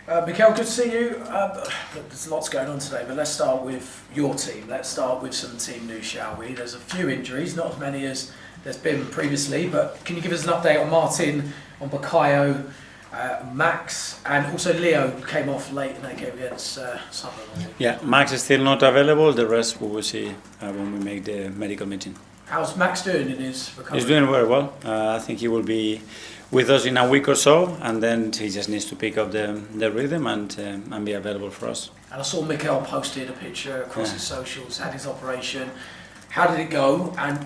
Mikel, good to see you. There's lots going on today, but let's start with your team. Let's start with some team news, shall we? There's a few injuries, not as many as there's been previously, but can you give us an update on Martin, on Bukayo, Max, and also Leo came off late in that game against Sunderland? Yeah, Max is still not available. The rest we will see when we make the medical meeting. How's Max doing in his recovery? He's doing very well. I think he will be with us in a week or so, and then he just needs to pick up the rhythm and be available for us. And I saw Mikel posted a picture across his socials, had his operation. How did it go? And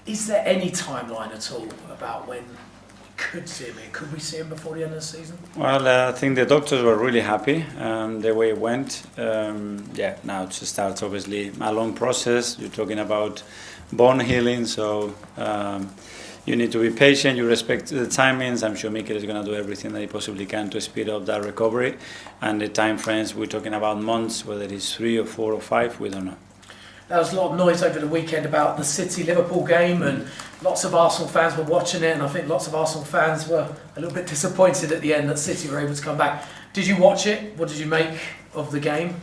is there any timeline at all about when we could see him in? Could we see him before the end of the season? Well, I think the doctors were really happy the way it went. Now it starts obviously a long process. You're talking about bone healing, so you need to be patient. You respect the timings. I'm sure Mikel is going to do everything that he possibly can to speed up that recovery. And the time frames, we're talking about months, whether it's 3 or 4 or 5, we don't know. There was a lot of noise over the weekend about the City-Liverpool game, and lots of Arsenal fans were watching it, and I think lots of Arsenal fans were a little bit disappointed at the end that City were able to come back. Did you watch it? What did you make of the game?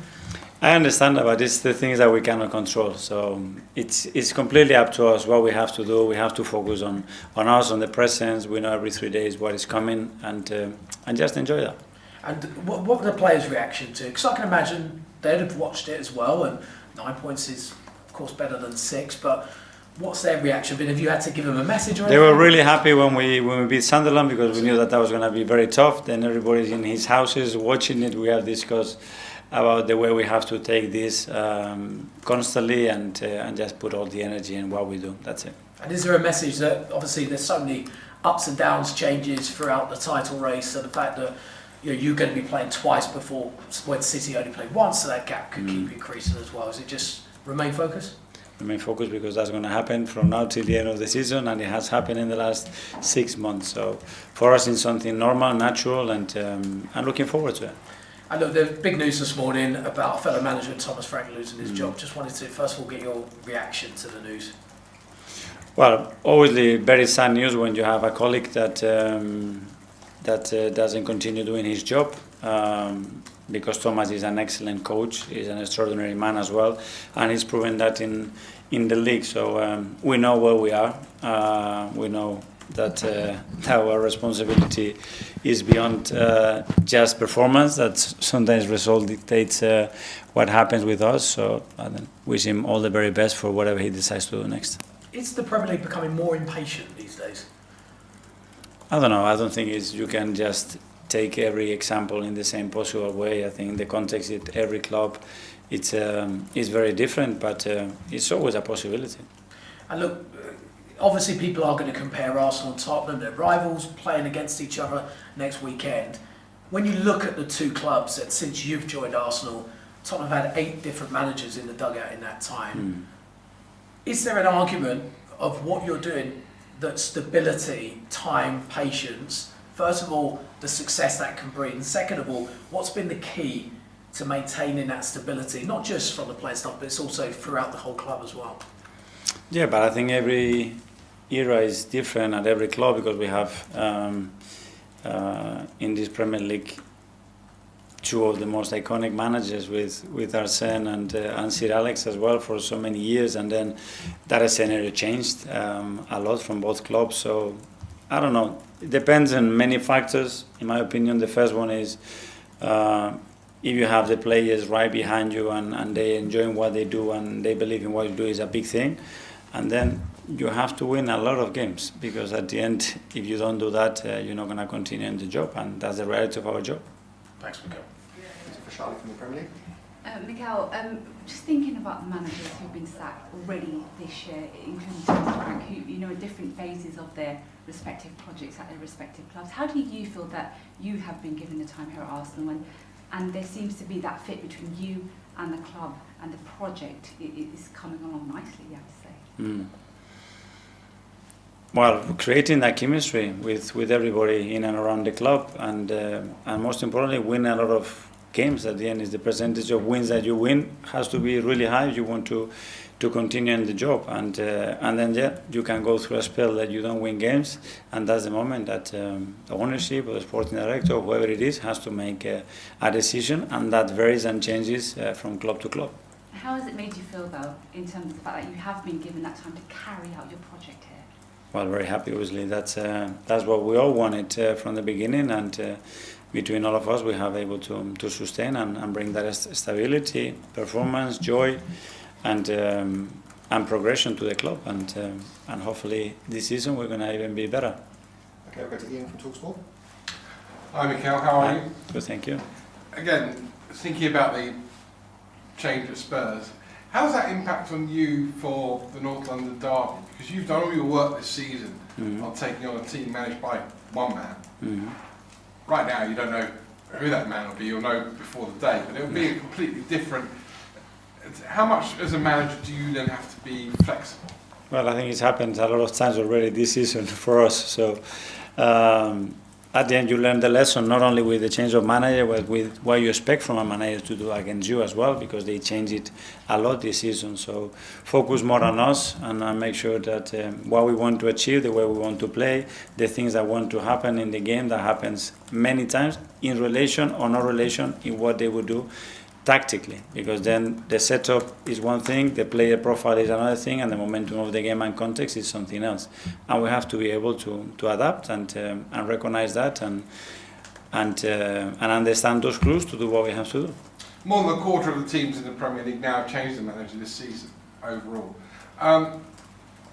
I understand that, but it's the things that we cannot control. So it's completely up to us what we have to do. We have to focus on us, on the presence. We know every 3 days what is coming, and just enjoy that. And what were the players' reaction to? Because I can imagine they'd have watched it as well, and 9 points is, of course, better than 6. But what's their reaction been? Have you had to give them a message or anything? They were really happy when we beat Sunderland, because we knew that was going to be very tough. Then everybody's in his houses watching it. We have discussed about the way we have to take this constantly and just put all the energy in what we do. That's it. And is there a message that, obviously there's so many ups and downs, changes throughout the title race, so the fact that you're going to be playing twice before, when City only played once, so that gap could keep increasing as well. Is it just remain focused? Remain focused, because that's going to happen from now till the end of the season, and it has happened in the last 6 months. So for us it's something normal, natural, and I'm looking forward to it. And look, there's big news this morning about fellow manager Thomas Frank losing his job. Just wanted to first of all get your reaction to the news. Well, obviously very sad news when you have a colleague that doesn't continue doing his job, because Thomas is an excellent coach, he's an extraordinary man as well, and he's proven that in the league. So we know where we are. We know that our responsibility is beyond just performance, that sometimes result dictates what happens with us. So I wish him all the very best for whatever he decides to do next. Is the Premier League becoming more impatient these days? I don't know. I don't think you can just take every example in the same possible way. I think the context at every club it's very different, but it's always a possibility. And look, obviously people are going to compare Arsenal and Tottenham, they're rivals playing against each other next weekend. When you look at the two clubs, that since you've joined Arsenal, Tottenham have had 8 different managers in the dugout in that time. Is there an argument of what you're doing, that stability, time, patience, first of all, the success that can bring, and second of all, what's been the key to maintaining that stability, not just from the players' stuff, but it's also throughout the whole club as well? Yeah, but I think every era is different at every club, because we have in this Premier League 2 of the most iconic managers with Arsene and Sir Alex as well for so many years, and then that scenario changed a lot from both clubs. So I don't know. It depends on many factors. In my opinion, the first one is if you have the players right behind you and they enjoying what they do and they believe in what you do is a big thing. And then you have to win a lot of games, because at the end, if you don't do that, you're not going to continue in the job, and that's the reality of our job. Thanks, Mikel. For Charlotte from the Premier League. Mikel, just thinking about the managers who've been sacked already this year, including Thomas Frank, who in different phases of their respective projects at their respective clubs. How do you feel that you have been given the time here at Arsenal, and there seems to be that fit between you and the club, and the project is coming along nicely, you have to say? Well, creating that chemistry with everybody in and around the club, and most importantly, win a lot of games. At the end, is the percentage of wins that you win has to be really high if you want to continue in the job, and then you can go through a spell that you don't win games, and that's the moment that the ownership or the sporting director or whoever it is has to make a decision, and that varies and changes from club to club. How has it made you feel, though, in terms of the fact that you have been given that time to carry out your project here? Well, very happy, obviously. That's what we all wanted from the beginning, and between all of us, we have able to sustain and bring that stability, performance, joy, and progression to the club, and hopefully this season we're going to even be better. Okay, we'll go to Ian from TalkSport. Hi Mikel, how are you? Good, thank you. Again, thinking about the change at Spurs, how does that impact on you for the North London derby? Because you've done all your work this season on taking on a team managed by one man. Right now you don't know who that man will be, you'll know before the day, but it'll be a completely different. How much as a manager do you then have to be flexible? Well, I think it's happened a lot of times already this season for us. So at the end, you learn the lesson not only with the change of manager, but with what you expect from a manager to do against you as well, because they change it a lot this season. So focus more on us and make sure that what we want to achieve, the way we want to play, the things that want to happen in the game that happens many times in relation or no relation in what they would do tactically, because then the setup is one thing, the player profile is another thing, and the momentum of the game and context is something else. And we have to be able to adapt and recognize that and understand those clues to do what we have to do. More than a quarter of the teams in the Premier League now have changed the manager this season overall.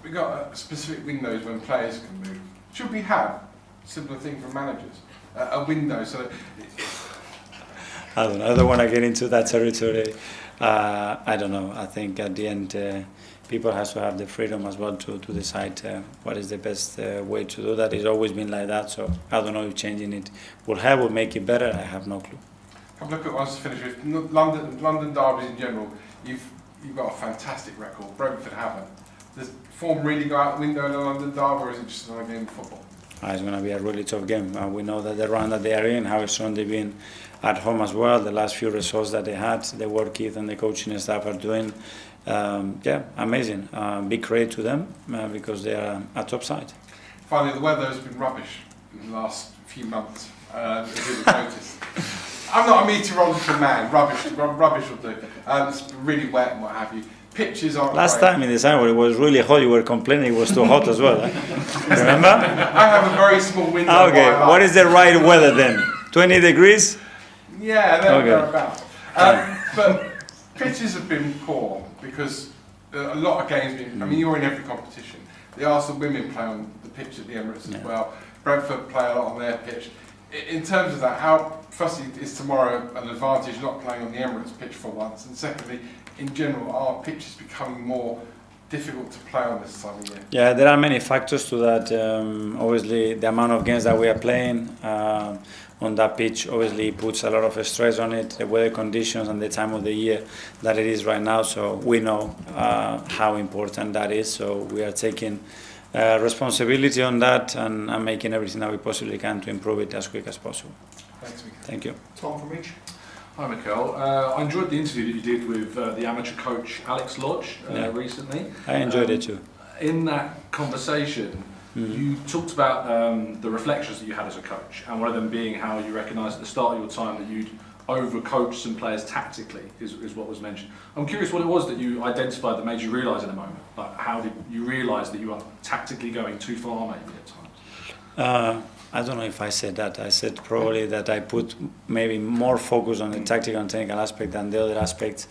We've got specific windows when players can move. Should we have a similar thing for managers? A window so that... I don't know. I don't want to get into that territory. I don't know. I think at the end, people have to have the freedom as well to decide what is the best way to do that. It's always been like that. So I don't know if changing it will help or make it better. I have no clue. A couple of quick ones to finish with. London derbies in general, you've got a fantastic record. Brentford haven't. Does form really go out the window in a London derby, or is it just another game of football? It's going to be a really tough game. We know that the run that they are in, how strong they've been at home as well. The last few results that they had, the work Keith and the coaching staff are doing, amazing. Big credit to them because they are a top side. Finally, the weather has been rubbish in the last few months, as you've noticed. I'm not a meteorological man, rubbish will do. It's really wet and what have you. Pitches aren't Last great. time in the summer it was really hot, you were complaining it was too hot as well. Remember? I have a very small window. Okay, what is the right weather then? 20 degrees? Yeah, thereabouts. But pitches have been poor because a lot of games I mean, you're in every competition. The Arsenal women play on the pitch at the Emirates as well. Brentford play a lot on their pitch. In terms of that, how firstly is tomorrow an advantage not playing on the Emirates pitch for once, and secondly, in general, are pitches becoming more difficult to play on this time of year? Yeah, there are many factors to that. Obviously, the amount of games that we are playing on that pitch obviously puts a lot of stress on it, the weather conditions and the time of the year that it is right now. So we know how important that is. So we are taking responsibility on that and making everything that we possibly can to improve it as quick as possible. Thanks, Mikel. Thank you. Tom from Reach. Hi Mikel, I enjoyed the interview that you did with the amateur coach Alex Lodge recently. I enjoyed it too. In that conversation, you talked about the reflections that you had as a coach, and one of them being how you recognised at the start of your time that you'd over-coached some players tactically, is what was mentioned. I'm curious what it was that you identified that made you realise in a moment. Like, how did you realise that you were tactically going too far maybe at times? I don't know if I said that. I said probably that I put maybe more focus on the tactical and technical aspect than the other aspects.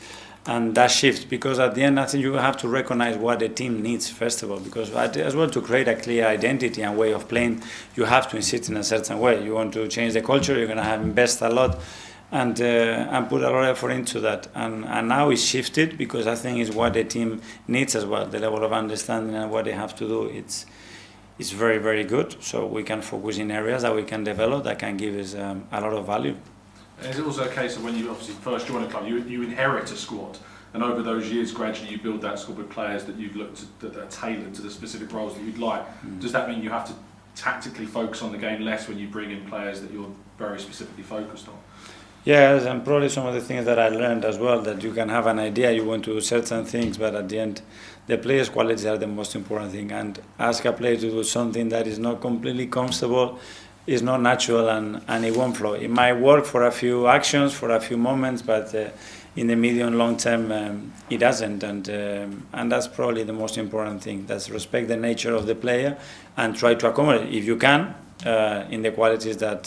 And that shift, because at the end I think you have to recognize what the team needs first of all, because as well to create a clear identity and way of playing, you have to insist in a certain way. You want to change the culture, you're going to have invest a lot and put a lot of effort into that. And now it's shifted because I think it's what the team needs as well, the level of understanding and what they have to do. It's very, very good, so we can focus in areas that we can develop that can give us a lot of value. And is it also a case of when you obviously first join a club, you inherit a squad, and over those years gradually you build that squad with players that you've looked at that are tailored to the specific roles that you'd like. Does that mean you have to tactically focus on the game less when you bring in players that you're very specifically focused on? Yes, and probably some of the things that I learned as well, that you can have an idea, you want to do certain things, but at the end, the players' qualities are the most important thing. And ask a player to do something that is not completely comfortable, is not natural, and it won't flow. It might work for a few actions, for a few moments, but in the medium long term, it doesn't. And that's probably the most important thing. That's respect the nature of the player and try to accommodate, if you can, in the qualities that